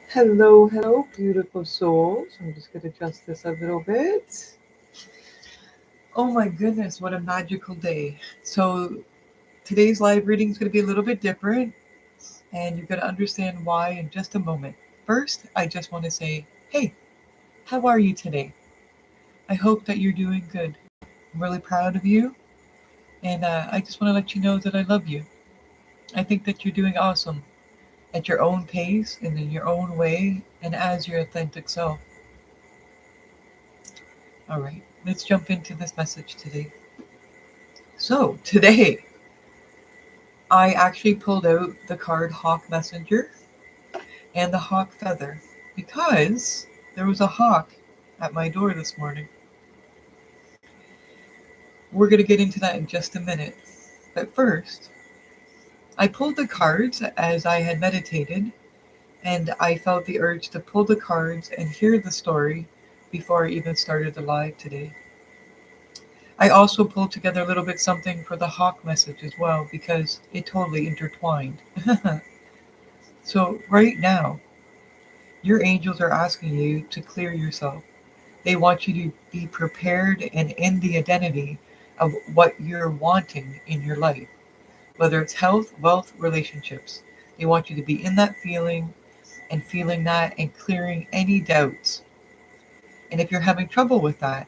Hello, hello, beautiful souls. I'm just going to adjust this a little bit. Oh my goodness, what a magical day. So, today's live reading is going to be a little bit different, and you're going to understand why in just a moment. First, I just want to say, hey, how are you today? I hope that you're doing good. I'm really proud of you, and I just want to let you know that I love you. I think that you're doing awesome at your own pace and in your own way and as your authentic self. All right, let's jump into this message today. So, today I actually pulled out the card Hawk Messenger and the Hawk Feather because there was a hawk at my door this morning. We're going to get into that in just a minute. But first, I pulled the cards as I had meditated, and I felt the urge to pull the cards and hear the story before I even started the live today. I also pulled together a little bit something for the hawk message as well because it totally intertwined. So, right now, your angels are asking you to clear yourself. They want you to be prepared and in the identity of what you're wanting in your life, whether it's health, wealth, relationships. They want you to be in that feeling and feeling that and clearing any doubts. And if you're having trouble with that,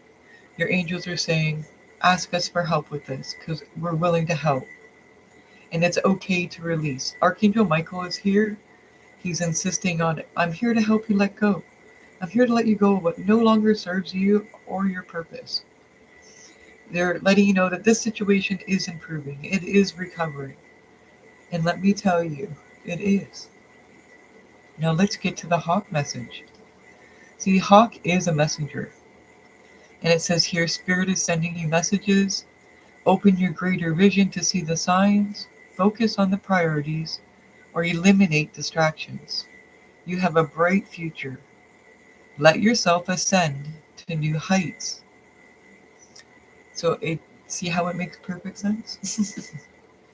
your angels are saying, ask us for help with this because we're willing to help. And it's okay to release. Archangel Michael is here. He's insisting on, I'm here to help you let go. I'm here to let you go of what no longer serves you or your purpose. They're letting you know that this situation is improving, it is recovering. And let me tell you, it is. Now let's get to the hawk message. See, hawk is a messenger. And it says here, Spirit is sending you messages. Open your greater vision to see the signs, focus on the priorities, or eliminate distractions. You have a bright future. Let yourself ascend to new heights. So it see how it makes perfect sense?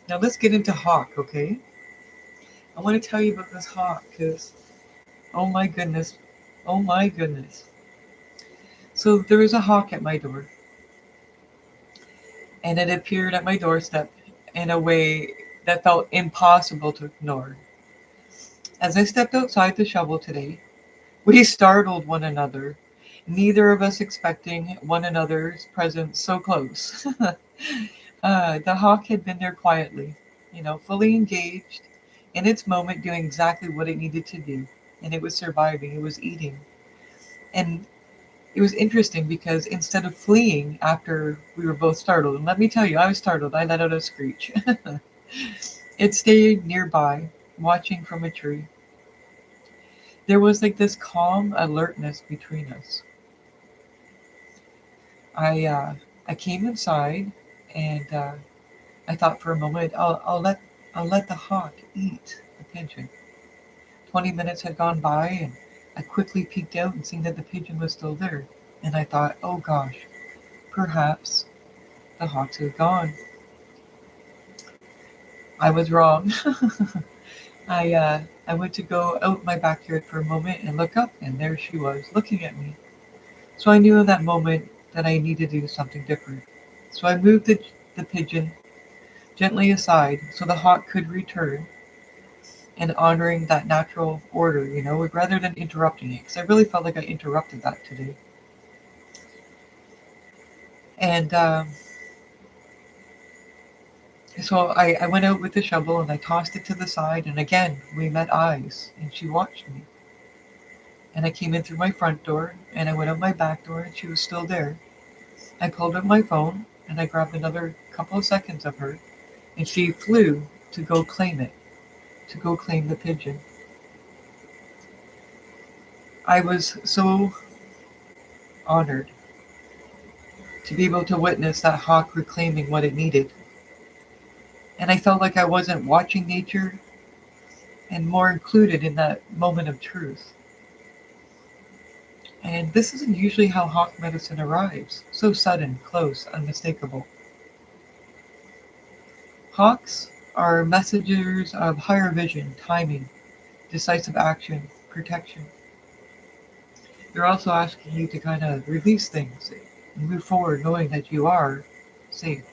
Now let's get into hawk, okay? I want to tell you about this hawk because oh my goodness. Oh my goodness. So there was a hawk at my door and it appeared at my doorstep in a way that felt impossible to ignore. As I stepped outside to shovel today, we startled one another, neither of us expecting one another's presence so close. The hawk had been there quietly, fully engaged in its moment, doing exactly what it needed to do. And it was surviving, it was eating. And it was interesting because instead of fleeing after we were both startled, and let me tell you, I was startled, I let out a screech. It stayed nearby, watching from a tree. There was like this calm alertness between us. I uh, I came inside, and I thought for a moment, I'll let the hawk eat the pigeon. 20 minutes had gone by, and I quickly peeked out and seen that the pigeon was still there. And I thought, oh gosh, perhaps the hawks had gone. I was wrong. I uh, I went to go out my backyard for a moment and look up, and there she was, looking at me. So I knew in that moment that I needed to do something different. So I moved the pigeon gently aside so the hawk could return and honoring that natural order, rather than interrupting it, because I really felt like I interrupted that today. And so I went out with the shovel and I tossed it to the side, and again, we met eyes, and she watched me. And I came in through my front door, and I went out my back door, and she was still there. I pulled up my phone, and I grabbed another couple of seconds of her, and she flew to go claim it, to go claim the pigeon. I was so honored to be able to witness that hawk reclaiming what it needed. And I felt like I wasn't watching nature and more included in that moment of truth. And this isn't usually how hawk medicine arrives, so sudden, close, unmistakable. Hawks are messengers of higher vision, timing, decisive action. protection. They're also asking you to kind of release things and move forward knowing that you are safe.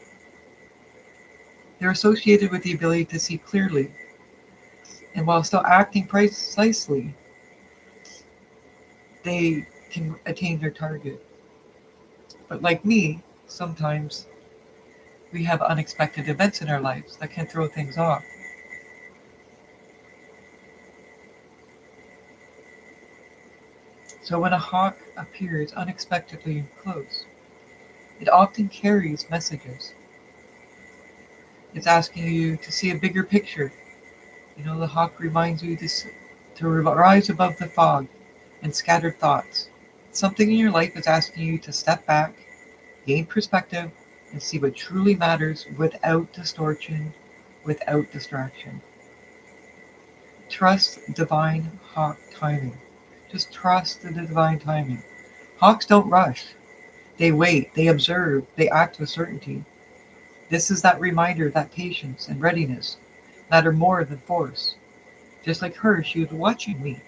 They're associated with the ability to see clearly, and while still acting precisely, they can attain their target. But like me, sometimes we have unexpected events in our lives that can throw things off. So when a hawk appears unexpectedly close, it often carries messages. It's asking you to see a bigger picture. The hawk reminds you to rise above the fog and scattered thoughts. Something in your life is asking you to step back, gain perspective, and see what truly matters without distortion, without distraction. Trust divine hawk timing. Just trust the divine timing. Hawks don't rush. They wait, they observe, they act with certainty. This is that reminder that patience and readiness matter more than force. Just like her, she was watching me.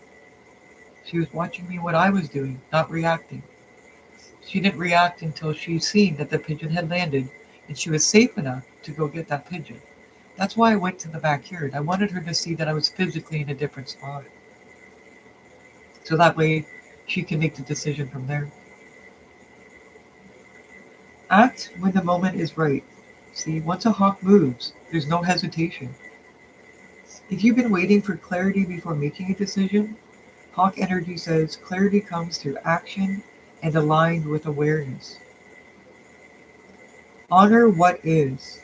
She was watching me what I was doing, not reacting. She didn't react until she seen that the pigeon had landed and she was safe enough to go get that pigeon. That's why I went to the backyard. I wanted her to see that I was physically in a different spot. So that way she can make the decision from there. Act when the moment is right. See, once a hawk moves, there's no hesitation. If you've been waiting for clarity before making a decision, hawk energy says clarity comes through action and aligned with awareness. Honor what is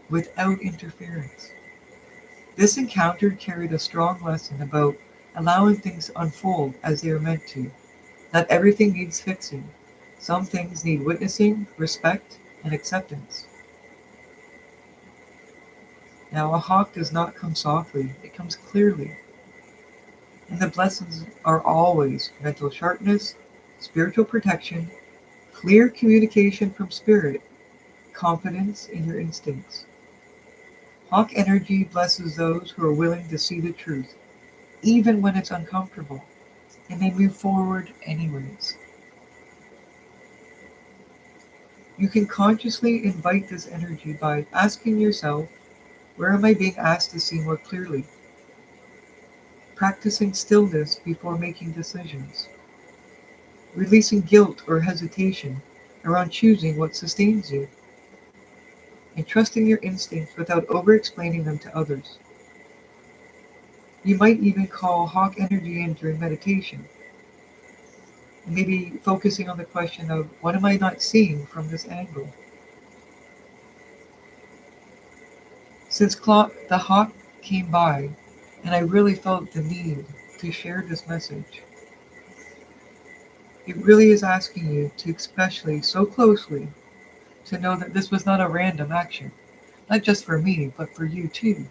without interference. This encounter carried a strong lesson about allowing things to unfold as they are meant to. Not everything needs fixing. Some things need witnessing, respect, and acceptance. Now, a hawk does not come softly, it comes clearly. And the blessings are always mental sharpness, spiritual protection, clear communication from spirit, confidence in your instincts. Hawk energy blesses those who are willing to see the truth, even when it's uncomfortable, and they move forward anyways. You can consciously invite this energy by asking yourself, where am I being asked to see more clearly? Practicing stillness before making decisions. Releasing guilt or hesitation around choosing what sustains you. And trusting your instincts without over-explaining them to others. You might even call hawk energy in during meditation. And maybe focusing on the question of, what am I not seeing from this angle? Since the hawk came by, and I really felt the need to share this message, it really is asking you to, especially so closely, to know that this was not a random action. Not just for me, but for you too.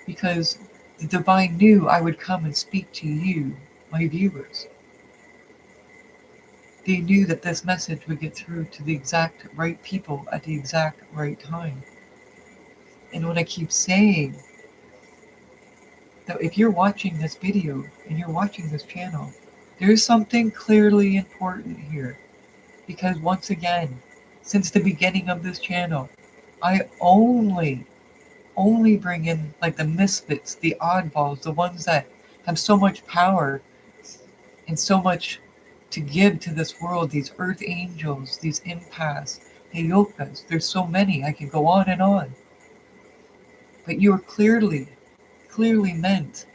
Because the divine knew I would come and speak to you, my viewers. They knew that this message would get through to the exact right people at the exact right time. And what I keep saying, that if you're watching this video and you're watching this channel, there's something clearly important here. Because once again, since the beginning of this channel, I only bring in like the misfits, the oddballs, the ones that have so much power and so much to give to this world, these earth angels, these empaths, heyokas. There's so many, I can go on and on. But you are clearly meant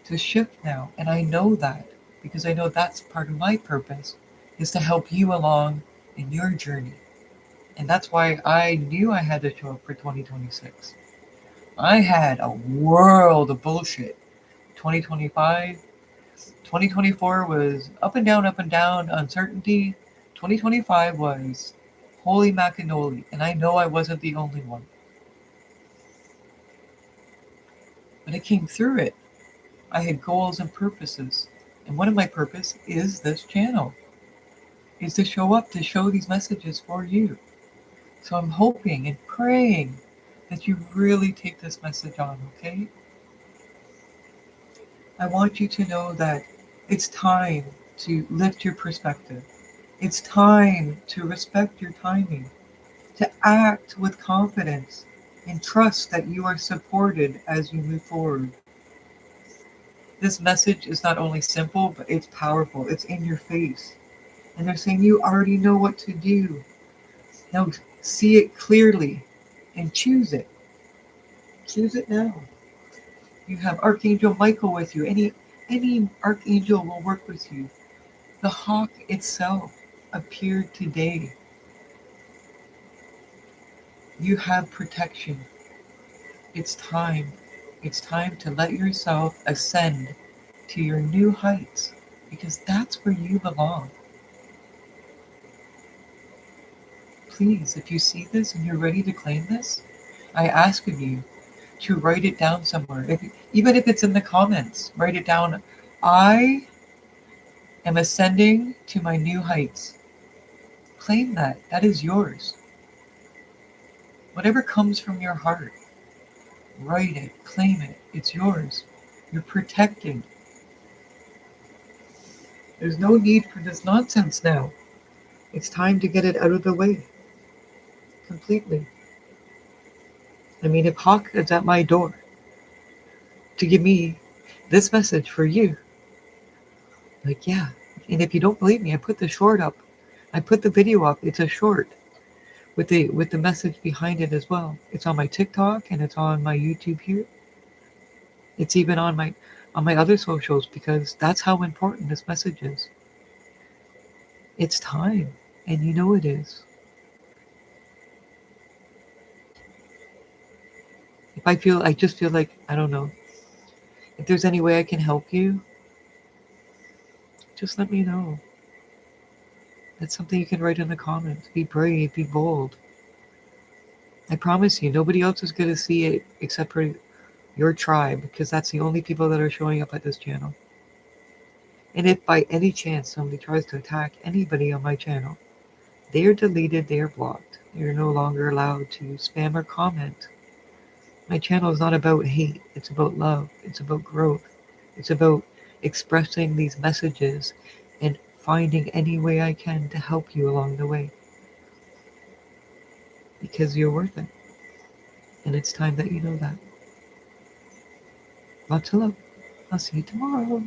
to shift now. And I know that because I know that's part of my purpose, is to help you along in your journey. And that's why I knew I had to show up for 2026. I had a world of bullshit. 2025, 2024 was up and down, uncertainty. 2025 was holy macanoli, and I know I wasn't the only one. But I came through it. I had goals and purposes. And one of my purpose is this channel. Is to show up, to show these messages for you. So I'm hoping and praying that you really take this message on, okay? I want you to know that It's time to lift your perspective. It's time to respect your timing, to act with confidence and trust that you are supported as you move forward. This message is not only simple, but it's powerful. It's in your face. And they're saying you already know what to do. Now see it clearly and choose it. Choose it now. You have Archangel Michael with you. Any archangel will work with you. The hawk itself appeared today. You have protection. It's time. It's time to let yourself ascend to your new heights because that's where you belong. Please, if you see this and you're ready to claim this, I ask of you to write it down somewhere. Even if it's in the comments, write it down. I am ascending to my new heights. Claim that. That is yours. Whatever comes from your heart, write it, claim it. It's yours. You're protected. There's no need for this nonsense now. It's time to get it out of the way. Completely. I mean, if Hawk is at my door to give me this message for you, like, yeah. And if you don't believe me, I put the short up. I put the video up. It's a short with the message behind it as well. It's on my TikTok and it's on my YouTube here. It's even on my other socials because that's how important this message is. It's time, and you know it is. If I just feel like, I don't know, if there's any way I can help you, just let me know. That's something you can write in the comments. Be brave, be bold. I promise you, nobody else is going to see it except for your tribe because that's the only people that are showing up at this channel. And if by any chance somebody tries to attack anybody on my channel, they are deleted, they are blocked. You're no longer allowed to spam or comment. My channel is not about hate, it's about love, it's about growth, it's about expressing these messages and finding any way I can to help you along the way. Because you're worth it. And it's time that you know that. Lots of love. I'll see you tomorrow.